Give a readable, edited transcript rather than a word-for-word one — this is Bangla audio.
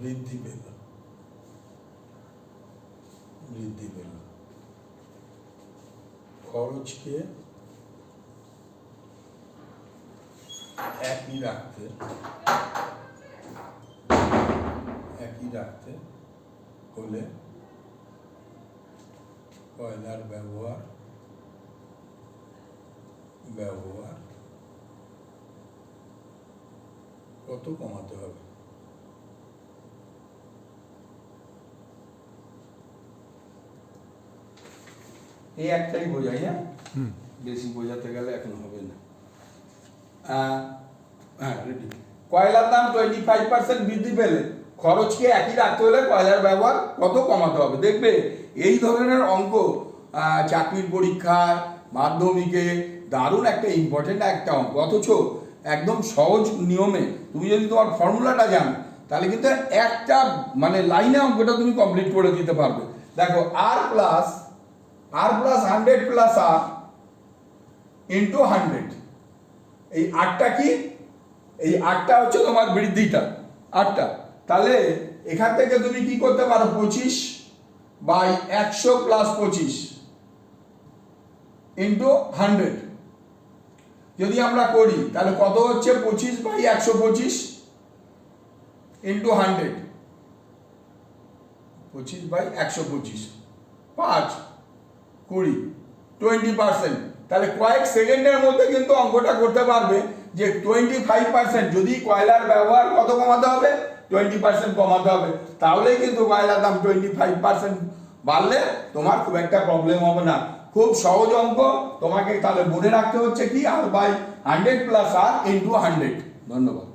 বৃদ্ধি পেল খরচকে একই রাখতে হলে কয়লার ব্যবহার কত কমাতে হবে? এই একটাই বোঝাই, হ্যাঁ, বেশি বোঝাতে গেলে এখন হবে না। হ্যাঁ, রেডি। কয়লার দাম 25% বৃদ্ধি পেলে খরচকে একই রাখতে হলে কয়লার ব্যবহার কত কমাতে হবে? দেখবে এই ধরনের অঙ্ক চাকরির পরীক্ষায়, মাধ্যমিকে দারুণ একটা ইম্পর্টেন্ট একটা অঙ্ক, অথচ একদম সহজ নিয়মে তুমি যদি তোমার ফর্মুলাটা জানো তাহলে কিন্তু একটা মানে লাইনে অঙ্কটা তুমি কমপ্লিট করে দিতে পারবে। দেখো আর প্লাস 100 প্লাস আর ইন্টু 100, এই আটটা কি? এই আটটা হচ্ছে তোমার বৃদ্ধিটা, আটটা। তাহলে এখান থেকে তুমি কি করতে পারো? 25/100 প্লাস 25 ইন্টু 100 যদি আমরা করি তাহলে কত হচ্ছে? 25/125 ইন্টু 100, 25/125, 5, 20, 20%। তাহলে কয়েক সেকেন্ডের মধ্যে কিন্তু অঙ্কটা করতে পারবে যে 25% যদি কয়লার ব্যবহার কত কমাতে হবে? 20% কমাতে হবে। তাহলেই কিন্তু কয়লার দাম 25% বাড়লে তোমার খুব একটা প্রবলেম হবে না। খুব সহজ অঙ্ক। তোমাকে তাহলে মনে রাখতে হচ্ছে কি? R/100 plus R into 100। ধন্যবাদ।